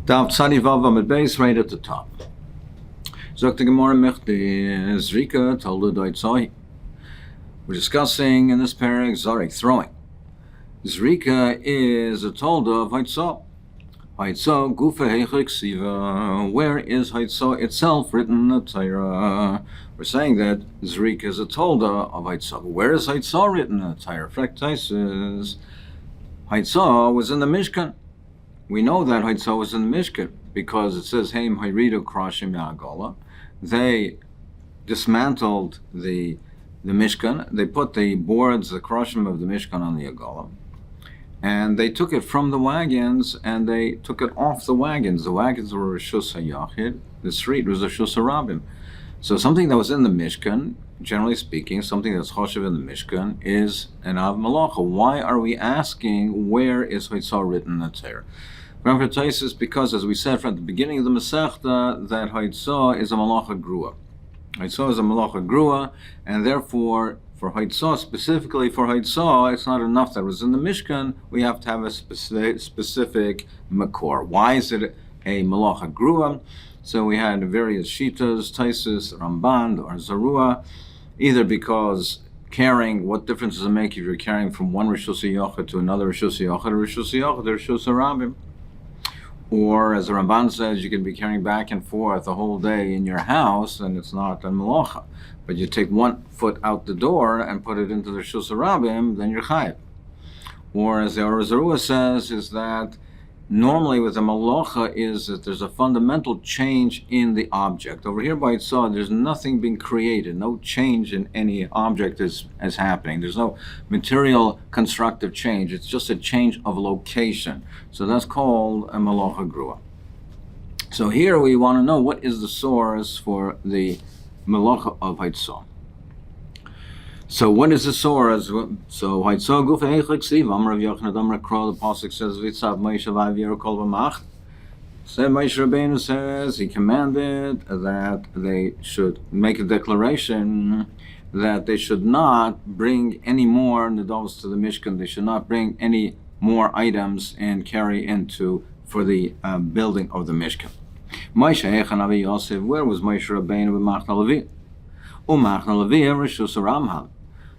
Dav Tzadi Vav Amud Beis, right at the top. Zok the Gemara Mechti Zrika told the Doitzoi. We're discussing in this parak Zarek, throwing. Zrika is a tolda of Haitzah. Haitzah Gufa Heichik Siva. Where is Haitzah itself written in the Torah? We're saying that Zrika is a tolda of Haitzah. Where is Haitzah written in the Torah? Frektais Haitzah was in the Mishkan. We know that Haitzah was in the Mishkan because it says Haim Hayridu Krashim Ya'agola. They dismantled the Mishkan. They put the boards, the Krashim of the Mishkan on the Agola. And they took it from the wagons and they took it off the wagons. The wagons were Rishus HaYachid. The shlit was a Rishus HaRabim. So something that was in the Mishkan, generally speaking, something that's choshev in the Mishkan is an Av Malacha. Why are we asking where is Haitzah written in the Torah? Because, as we said from the beginning of the Masechta, that Haitzah is a Malacha Grua. Haitzah is a Malacha Grua, and therefore, for Haitzah, specifically for Haitzah, it's not enough that it was in the Mishkan. We have to have a specific Makor. Why is it a Malacha Grua? So we had various Shitas, Taisis, Ramban, or Zarua, either because carrying, what difference does it make if you're carrying from one Rishus HaYachid to another Rishus HaYachid, or Rishus HaYachid, or Rishus HaRabim? Or, as the Ramban says, you can be carrying back and forth the whole day in your house, and it's not a Malacha. But you take 1 foot out the door and put it into the Rishus HaRabim, then you're Chayav. Or, as the Zarua says, is that normally with the malacha is that there's a fundamental change in the object. Over here by Haitzah, there's nothing being created, no change in any object is happening. There's no material constructive change. It's just a change of location. So that's called a malacha grua. So here we want to know what is the source for the malacha of Haitzah. So what is the source? So Haitzah Guf Eichlik Siv Amar Rav Yochanan Amar Kro. The pasuk says Vitzav Moshe V'Avir Kol V'Mach. So Moshe Rabbeinu says he commanded that they should make a declaration that they should not bring any more nedavos to the Mishkan. They should not bring any more items and carry into for the building of the Mishkan. Moshe Echan Avi Yosef. Where was Moshe Rabbeinu with Machna Levi? Umachna Levi Rishus HaRamhal.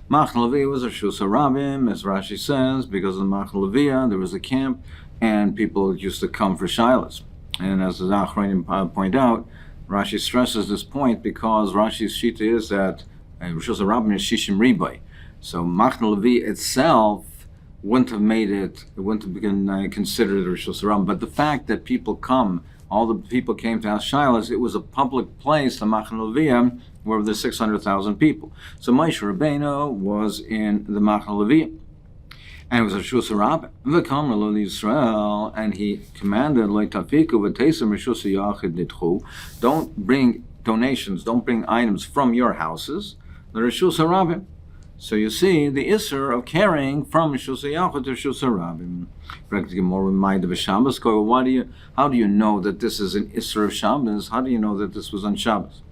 Machna Levi was a Rishus HaRabim, as Rashi says, because in Machna Levi there was a camp and people used to come for shilas. And as the Zachronim point out, Rashi stresses this point because Rashi's shita is that Rishus HaRabim is Shishim Ribai. So Machna Levi itself wouldn't have been considered Rishus HaRabim. But the fact that people come, all the people came to ask shilas, it was a public place, the Machna Levi, where there's 600,000 people. So Moshe Rabbeinu was in the Machna Levi, and it was a Rishus HaRabim. V'kam lo Yisrael, and he commanded lo tafiku v'teisem Rishus HaYachid nidchu. Don't bring donations, don't bring items from your houses. The Rishus HaRabim. So you see the Isser of carrying from Rishus HaYachid to Rishus HaRabim. How do you know that this is an Isser of Shabbos? How do you know that this was on Shabbos?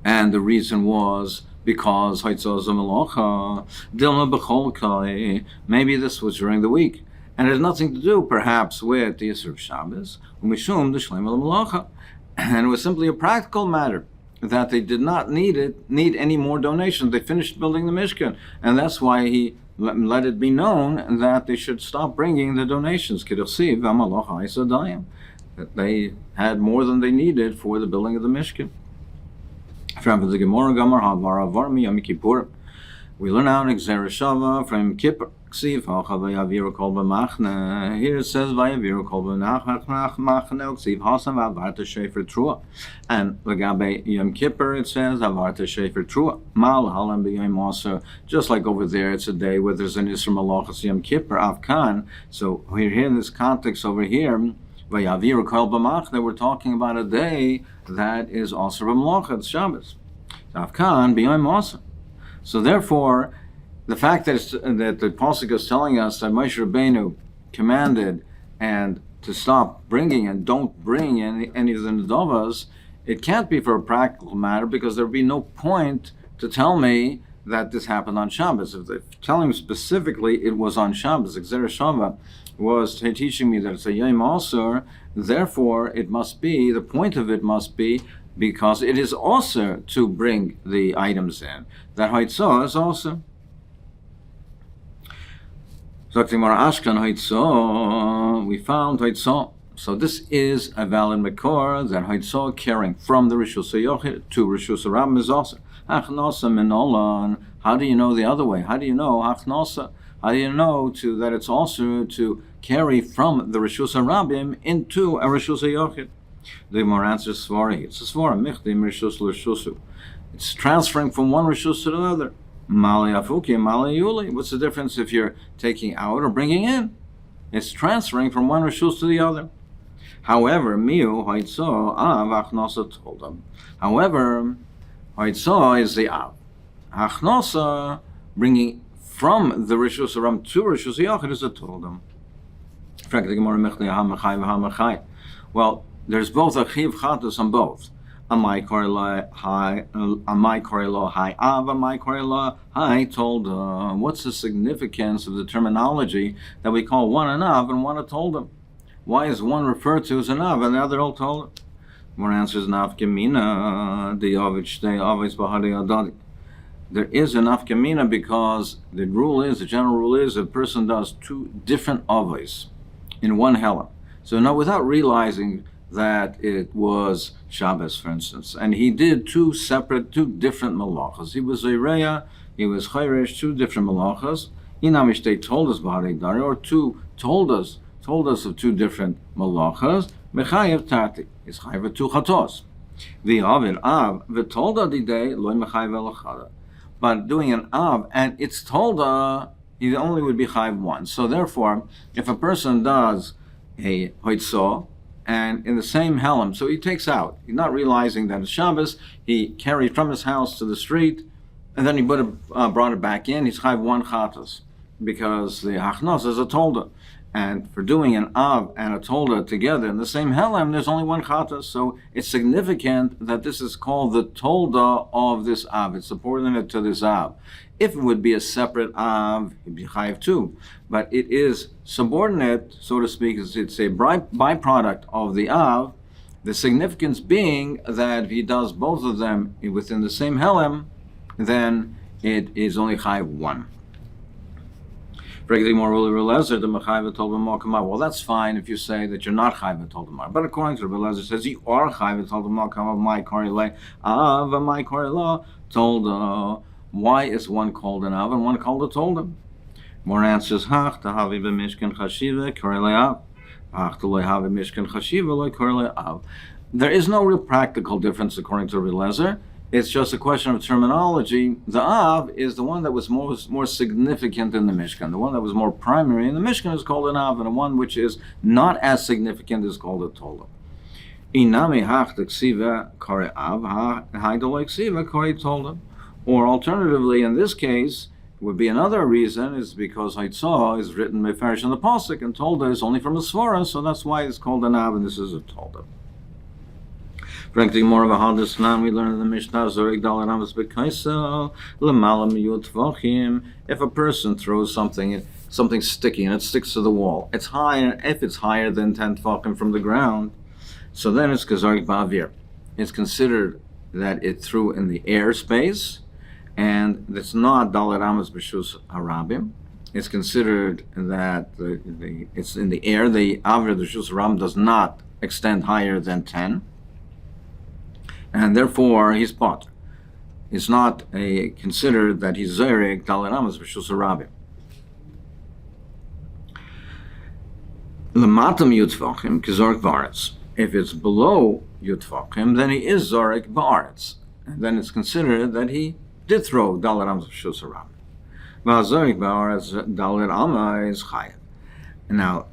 And the reason was because Haitzah is a malacha, Dilma b'chol kai. Maybe this was during the week, and it has nothing to do, perhaps, with the Yisr of Shabbos. Umishum d'shleim al malacha, and it was simply a practical matter that they did not need any more donations. They finished building the Mishkan, and that's why he let it be known that they should stop bringing the donations. K'dosiv v'malacha ha'isodayim, that they had more than they needed for the building of the Mishkan. From the Gemara Gamar Havara Varmi Yom Kippur. We learn out Xereshava from Kippur. Ksiv Vayaviru Kol B'Machne. Here it says Vayaviru Kol B'Machne. Ksiv Hasav Avarta Shefer Trua. And Lagabe Yom Kippur it says Avarta Shefer Trua. Mal Halam B'Yom Asa. Just like over there, it's a day where there's an Isra Malachas Yom Kippur Avkan. So we're here in this context over here. Vayaviru Kol B'Machne. We're talking about a day that is also a malacha, it's Shabbos. Avkan b'yom asa. So therefore, the fact that the pasuk is telling us that Moshe Rabbeinu commanded and to stop bringing and don't bring any of the nedavos, it can't be for a practical matter because there would be no point to tell me that this happened on Shabbos. If they're telling me specifically it was on Shabbos, Gzera Shava was teaching me that it's a Yom Asur, therefore it must be, the point of it must be, because it is also to bring the items in. That Haitzah is also. We found Haitzah. So this is a valid makor that Haitzah carrying from the Rishus HaYochid to Rishus HaRabim is also. Achnasa minolan. How do you know the other way? How do you know Achnasa? How do you know that it's also to carry from the Rishus HaRabim into a Rishus HaYochid? The Gemara answers Svari. It's a Svara. Michdim Rishus L'Rishusu. It's transferring from one Rishus to the other. Mali Afuki, Mali Yuli. What's the difference if you're taking out or bringing in? It's transferring from one Rishus to the other. However, Miu Haitzah Av Achnasa told them. However, Haitzah is the Av. Achnasa, bringing from the Rishus HaRabim to Rishus HaYochid, is a told them. Well, there's both a chiv chatus on both. Amai korelo hi av, amai korelo hi told. What's the significance of the terminology that we call one an av and one a told him? Why is one referred to as an av and the other all told him? One answers nafkamina the Dovid shtei avis bahari adadi. There is a nafkamina because the general rule is, a person does two different avis in one hela. So now, without realizing that it was Shabbos, for instance, and he did two different malachas. He was Eireya, he was Chayresh, two different malachas. Inamishtei told us Bahari Dari, or told us of two different malachas. Mechayev Tati is Chayev two chatos. V'avir av v'tolda didei loy mechayev elachada. But doing an av and it's tolda, he only would be chayev one. So therefore, if a person does a hoitzah, and in the same helm, so he takes out, he's not realizing that it's Shabbos, he carried from his house to the street, and then he brought it back in, he's chayv one chatas, because the hachnos is a tolda. And for doing an av and a tolda together in the same helm, there's only one chatas, so it's significant that this is called the tolda of this av. It's subordinate to this av. If it would be a separate av, it'd be chayiv too. But it is subordinate, so to speak, it's a byproduct of the av. The significance being that if he does both of them within the same helem, then it is only chayiv one. Well, that's fine if you say that you're not chayv told him. But according to Rabbi Elazar, says you are chayv told him. My korele av, my korela told. Why is one called an av and one called a told him? More answers. Hach tahavi b'mishkan chashiva korele av. Hach tahavi b'mishkan chashiva loy korele av. There is no real practical difference according to Rabbi Elazar. It's just a question of terminology. The Av is the one that was more significant in the Mishkan. The one that was more primary in the Mishkan is called an Av, and the one which is not as significant is called a Tola. Inami hach ksiva kare Av, haidoloi ksiva kare Tola. Or alternatively, in this case, would be another reason, is because Haitzah is written mefarish in the Pasuk, and Tolda is only from a Svara, so that's why it's called an Av, and this is a Tolda. Frankly, more of a hadis now we learn in the Mishnah. If a person throws something sticky and it sticks to the wall, it's higher. If it's higher than 10 tefachim from the ground, so then it's kazarik ba'avir. It's considered that it threw in the air space, and it's not dalet amas b'shus harabim. It's considered that it's in the air. The avir the shus harabim does not extend higher than 10. And therefore he's potter. It's not considered that he's zerek dalet amas b'shus harabim. Lematam yutfachim kizorek ba'aretz. If it's below yutfachim, then he is zorek ba'aretz. And then it's considered that he did throw dalet amas b'shus harabim. V'azorek ba'aretz dalet amas is chayav. Now,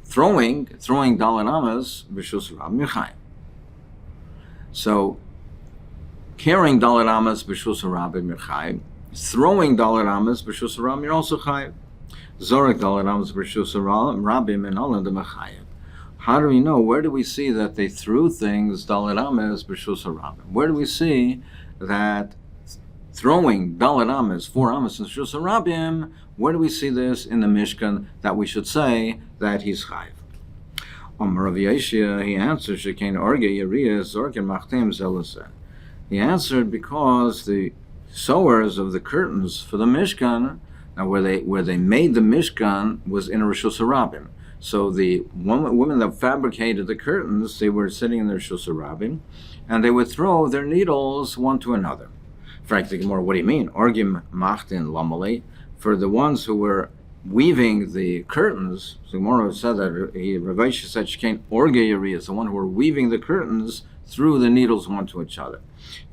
throwing dalet amas b'shus harabim you're chayav. So, carrying dalet amas b'shus harabim you're chayiv. Throwing dalet amas b'shus harabim you're also chayiv. Zorek dalet amas b'shus harabim and all of them are chayiv. How do we know? Where do we see that they threw things dalet amas b'shus harabim? Where do we see that throwing Dalet Amas, 4 Amas in Rishus Harabim, where do we see this in the Mishkan that we should say that he's Chayiv? Rav Yeshia, he answered, Shekain Orge Yeriya Zorkin Machtem Zelaseh. He answered because the sewers of the curtains for the Mishkan, now where they made the Mishkan was in a Rishus Harabim. So the women that fabricated the curtains, they were sitting in their Rishus Harabim, and they would throw their needles one to another. Frankly, more, what do you mean? Orgim Machtin Lamali, for the ones who were weaving the curtains. So Gemara said that Rav Yeshia said Shekain Orge Yeriya, the one who were weaving the curtains, threw the needles one to each other.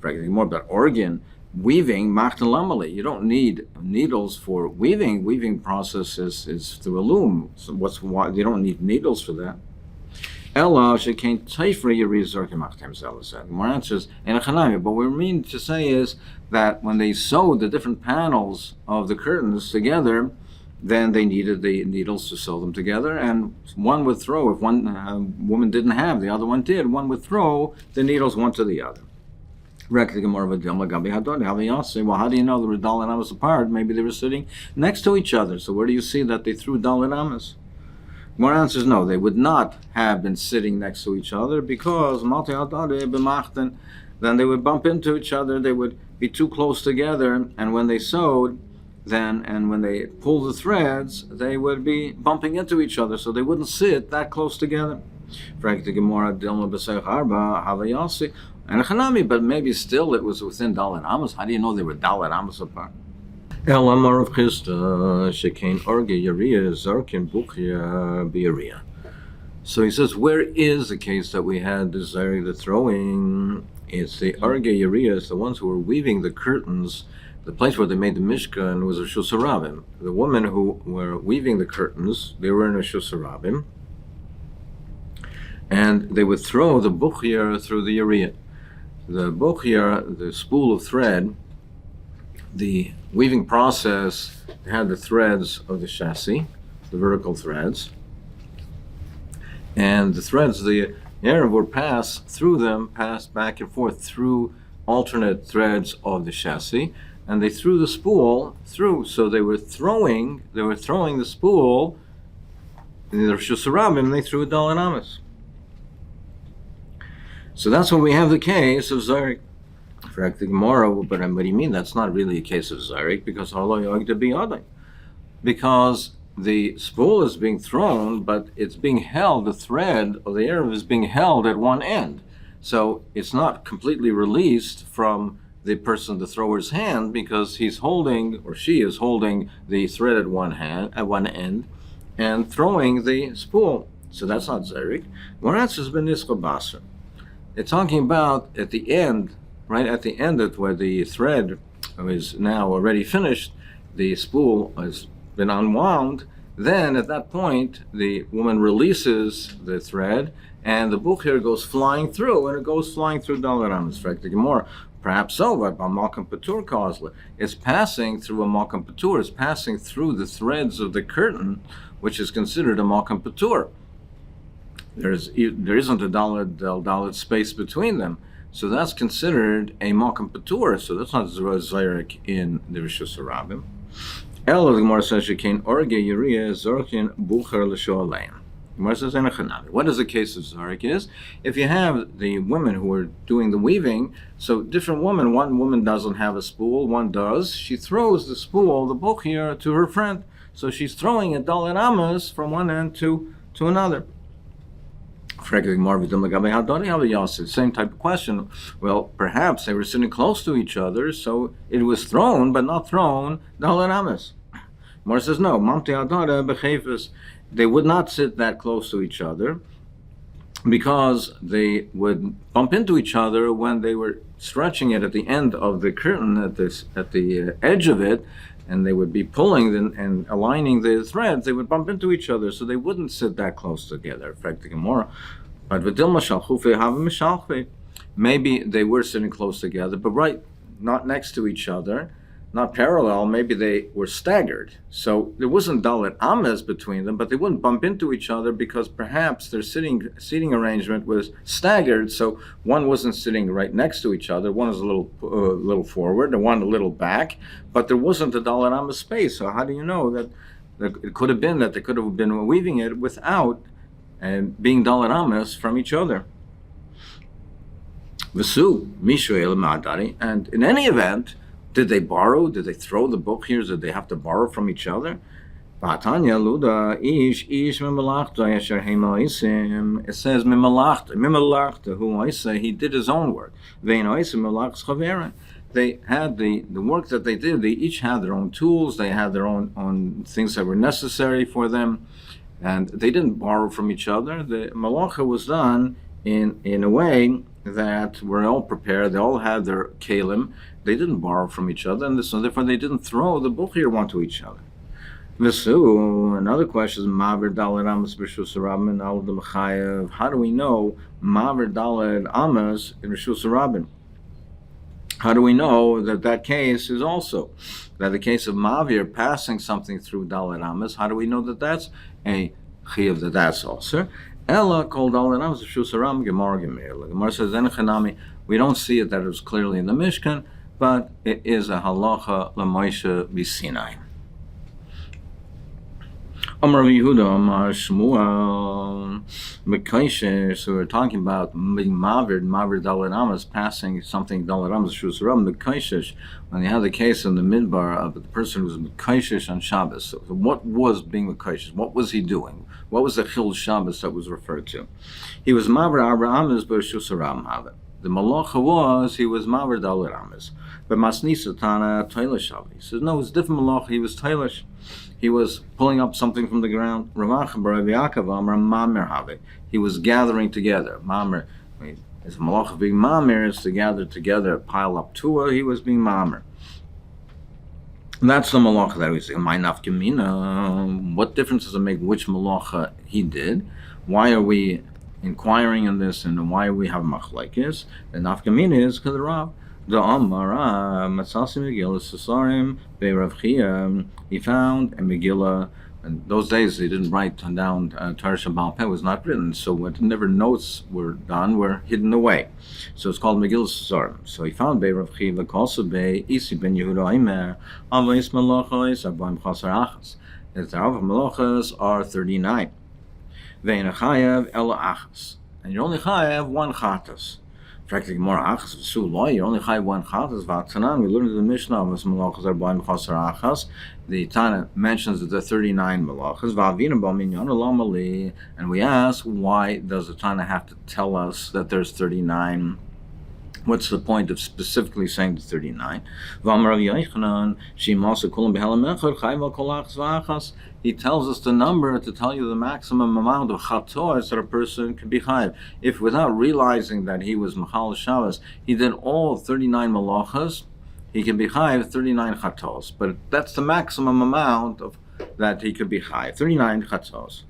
Frankly, more about organ weaving Machtin Lamali. You don't need needles for weaving. Weaving process is through a loom. So you don't need needles for that. Ella Shekain Teifra Yeriya Zorkin Machtem Zelaseh. More answers in a Chanami. But what we mean to say is that when they sewed the different panels of the curtains together, then they needed the needles to sew them together, and one would throw, if one woman didn't have, the other one did, one would throw the needles one to the other. Well, how do you know they were Dalet Amas apart? Maybe they were sitting next to each other. So where do you see that they threw Dalet Amas? More answers, no, they would not have been sitting next to each other because then they would bump into each other, they would be too close together, and when they sewed, and when they pulled the threads, they would be bumping into each other, so they wouldn't sit that close together. And but maybe still it was within Dalet Amas. How do you know they were Dalet Amas apart? So he says, where is the case that we had desiring the throwing? It's the Arge Yerias, the ones who were weaving the curtains. The place where they made the Mishkan was a Rishus Harabim. The women who were weaving the curtains, they were in a Rishus Harabim, and they would throw the bukhir through the Yeriyah. The bukhir, the spool of thread, the weaving process had the threads of the chassis, the vertical threads, and the threads, the Erev would pass through them, pass back and forth through alternate threads of the chassis, and they threw the spool through. So they were throwing the spool in the Rishus Harabim, and they threw a Dalet Amas. So that's when we have the case of Zarek. For the Gemara, but what do you mean? That's not really a case of Zarek, because the spool is being thrown, but it's being held, the thread of the Erev is being held at one end. So it's not completely released from the person, the thrower's hand, because he's holding, or she is holding, the thread at one end, and throwing the spool. So that's not Zarek. Moratz has been Nischa Basar. They're talking about at the end, right at the end of where the thread is now already finished, the spool has been unwound. Then at that point, the woman releases the thread, and the bukhir goes flying through, and it goes flying through Dalet Amas. Perhaps so, but Malkam Patur Kozla. It's passing through a Malkam Patur. It's passing through the threads of the curtain, which is considered a Malkam Patur. There isn't a Dalet space between them. So that's considered a Malkam Patur. So that's not Zarek in the Rishus Harabim. El the Gemara says Shekain Orge Yeriya Zorkin Bucher L'Shoalein. Gemara says Enachanavi. What is the case of Zarek is? If you have the women who are doing the weaving, so different women, one woman doesn't have a spool, one does. She throws the spool, the bukhir, to her friend. So she's throwing a Dalet Amas from one end to another. Same type of question. Well, perhaps they were sitting close to each other, so it was thrown, but not thrown, Dalet Amas. Mor says no. They would not sit that close to each other because they would bump into each other when they were stretching it at the end of the curtain, at the edge of it, and they would be pulling and aligning the threads. They would bump into each other, so they wouldn't sit that close together. Maybe they were sitting close together, but not next to each other. not parallel, maybe they were staggered. So there wasn't dalet ames between them, but they wouldn't bump into each other because perhaps their seating arrangement was staggered. So one wasn't sitting right next to each other. One was a little forward and one a little back, but there wasn't a dalet ames space. So how do you know that it could have been that they could have been weaving it without and being dalet ames from each other? V'su mishu el ma'adari, and in any event, did they borrow? Did they throw the book here? Did they have to borrow from each other? It says mimalachta, who I say he did his own work. They had the work that they did. They each had their own tools. They had their own things that were necessary for them, and they didn't borrow from each other. The malacha was done in a way that were all prepared. They all had their kalim. They didn't borrow from each other, and so therefore they didn't throw the buchir onto each other. Another question is Ma'aver Daled Amos b'Reshus Rabin al Mechayev. How do we know Ma'aver Daled Amos in Reshus Rabin? How do we know that case is also that the case of Ma'avir passing something through Daled Amos? How do we know that that's a chiyuv, that's also? Ella called Daled Amos Reshus Rabin Gemara Gemir. Gemara says Enechanami. We don't see it that it was clearly in the Mishkan, but it is a halacha l'Moshe b'Sinai. Amar Yehuda, Amar Shmuel, Mekaysher. So we're talking about being Ma'aver Daled Amos, passing something Daled Amos Reshus Rabin Mekaysher. When you have the case in the midbar of the person who was Mekaysher on Shabbos. So what was being Mekaysher? What was he doing? What was the Chil Shabbos that was referred to? He was Ma'aver Arba Amos b'Reshus Rabin. The malacha was he was Ma'aver Daled Amos, but Masnisa Tana Toilish Shavi. He says no, it's different malacha. He was Toilish. He was pulling up something from the ground. He was gathering together. Mamer, as malacha being mamer is to gather together, pile up tuah. He was being mamer. That's the malacha that we say. What difference does it make which malacha he did? Why are we inquiring in this, and why we have machlekes? The nafkamina is because the Rav. The Amara Matzasi Megillah Sasarim Be'Rav Chia. He found a Megillah. In those days, they didn't write down Torah Shabbal Peh was not written, so whatever notes were done were hidden away. So it's called Megillah Sasarim. So he found Be'Rav Chia V'Kolsa Be Isi Ben Yehuda Aimer Avos Malachos Arbaim Chasar Achas. The Rav Malachos are 39. Ve'en Chayav Ela Achas, and you only chayav one chatas. Practically more achas v'su loy. You only chayav one chatas. V'atanan. We learned in the Mishnah of malachas arbaim chasar achas. The Tana mentions that there are 39 malachas. V'avina b'minyan olam ali. And we ask, why does the Tana have to tell us that there's 39? What's the point of specifically saying the 39? He tells us the number to tell you the maximum amount of chatos that a person can be chayiv. If without realizing that he was Machal Shabbos, he did all 39 malachas, he can be chayiv 39 chatos. But that's the maximum amount of that he could be chayiv, 39 chatos.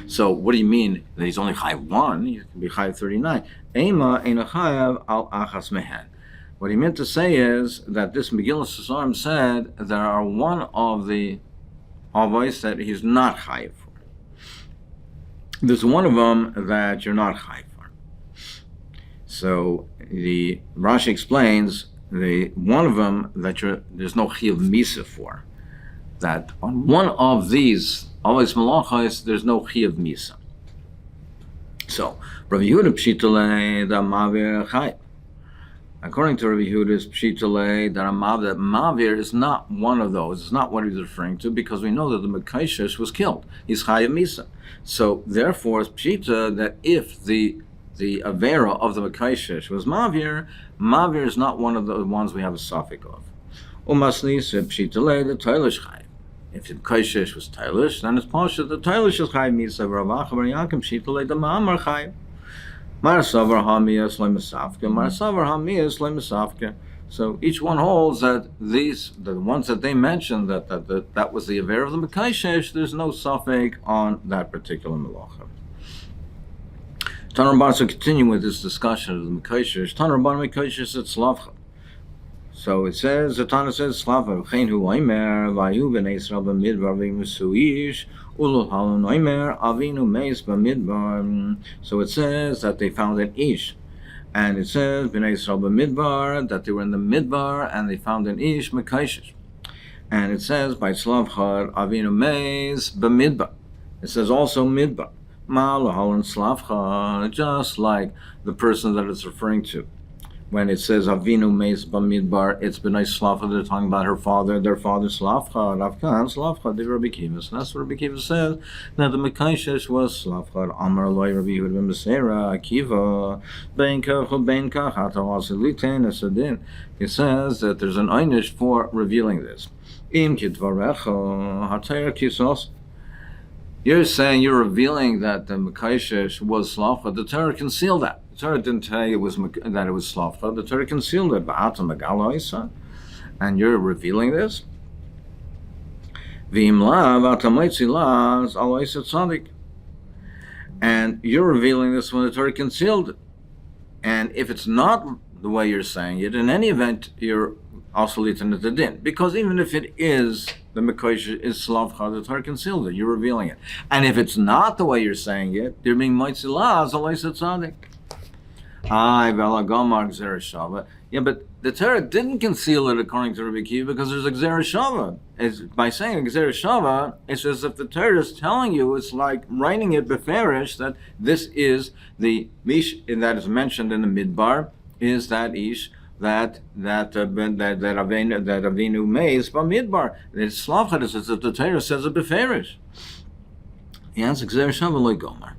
So what do you mean that he's only chayav one? He can be chayav 39. Ema eina chayav al achas mehen. What he meant to say is that this Megillah Sasarim said there are one of the avos that he's not chayav for. There's one of them that you're not chayav for. So the Rashi explains the one of them that there's no chiyuv misa for. That on one of these always malachos, there's no chiyuv misa. So, Rav Yehuda pshitale da mavir chayiv. According to Rav Yehuda's pshitale that mavir is not one of those. It's not what he's referring to, because we know that the mekayshesh was killed. He's chayiv misa. So, therefore, it's pshita that if the avera of the mekayshesh was mavir is not one of the ones we have a suffix of. Umasnis pshitale the toilish chayiv. If the Kaishesh was Tailish, then it's Pasha the Tailish is Chayim Misa Ravacha Baryakim Shitale the Ma'amar Chayim. Marasavar Hamiyas Lemisafka, Marasavar Hamiyas Lemisafka. So each one holds that the ones that they mentioned, that was the Aver of the Mekayshesh, there's no suffix on that particular Melacha. Tanur Rabban, so continue with this discussion of the Mekayshesh. Tanur Rabban Mekayshesh at Slavcha. So it says, the Tana says, Slava v'chein hu oimer, vayu b'nei Yisrael b'midbar v'yimusu ish, ulu halon oimer, avinu meis b'midbar. So it says that they found an ish. And it says, b'nei Yisrael b'midbar, that they were in the midbar, and they found an ish mekaishish. And it says, by Slavchad, avinu meis b'midbar. It says also midbar. Ma'al halon Slavchad, just like the person that it's referring to. When it says Avinu Meis Bamidbar, it's B'nai Slavcha, they're talking about their father Slavcha, Ravkan Slavcha, the Rabbi Kiva. So that's what Rabbi Kiva says, that the Mekaishesh was Slavcha, Amar Loi Rabbi Yehuda ben Beseira, Akiva, Ben Kach, Hata Wasiliten, Esadin. He says that there's an einish for revealing this. Im Kitvarecha, Hatayr Kisos. You're saying, you're revealing that the Mekaishesh was Slavcha. The Torah concealed that. The Torah didn't tell you that it was Slavcha. The Torah concealed it. And you're revealing this? And you're revealing this when the Torah concealed it. And if it's not the way you're saying it, in any event, you're also litin at the din. Because even if it is, the Mekoish is Slavcha, the Torah concealed it, you're revealing it. And if it's not the way you're saying it, you're being Moitzilah, Zalais Tzadik. Yeah, but the Torah didn't conceal it according to Rabbi Kiva because there's a Gzera Shava. By saying Gzera Shava, it's as if the Torah is telling you, it's like writing it beferish, that this is the Mish that is mentioned in the Midbar, is that Ish, that Avinu Meis Bamidbar. It's Slavcha, it's as if the Torah says it beferish. He answers Gzera Shava loy Gomer.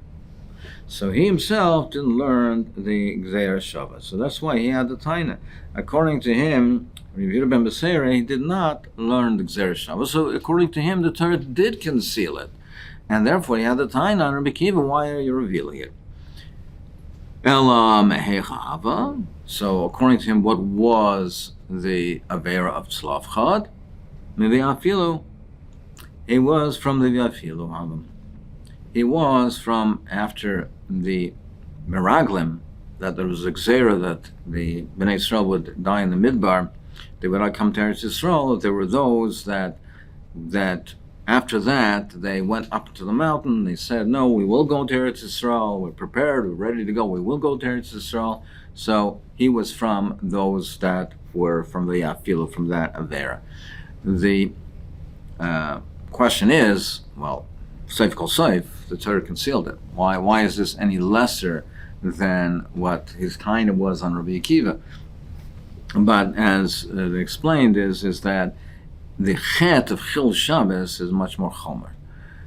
So he himself didn't learn the Gzeir Shabbat. So that's why he had the Taina. According to him, Rabbi Yehuda ben Beseira, he did not learn the Gzeir Shabbat. So according to him, the Torah did conceal it. And therefore he had the Taina on Rabbi Kiva. Why are you revealing it? So according to him, what was the Avera of Tzlavchad? Miviafilu. It was from the Viafilu. It was from after the Meraglim, that there was a Gzera that the Bnei Yisrael would die in the Midbar. They would not come to Eretz Yisrael. There were those that after that, they went up to the mountain. They said, no, we will go to Eretz Yisrael. We're prepared. We're ready to go. We will go to Eretz Yisrael. So he was from those that were from the Afilu, from that Avera. The question is, well, Seif kol seif, the Torah concealed it. Why is this any lesser than what his kind of was on Rabbi Akiva? But as explained is that the chet of Chil Shabbos is much more chomer.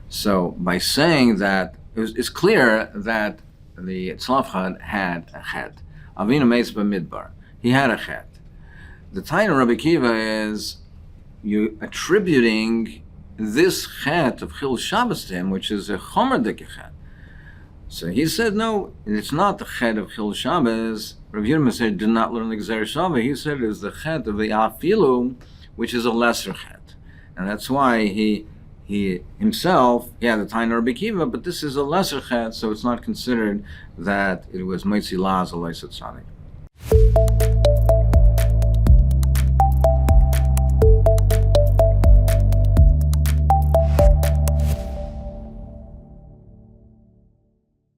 So by saying that, it's clear that the Tzlavchad had a chet. Avinu Meis B'midbar. He had a chet. The Taina Rabbi Akiva is you attributing this chet of Chil Shabbos to him, which is a chomer dike chet. So he said, no, it's not the chet of Chil Shabbos. Rabbi Yomi Masechet did not learn the Gzer Shabbat. He said it is the chet of the Afilu, which is a lesser chet. And that's why he himself, the Taina Rabbi Kiva, but this is a lesser chet, so it's not considered that it was Meitzi Laz Alei Tzaddik.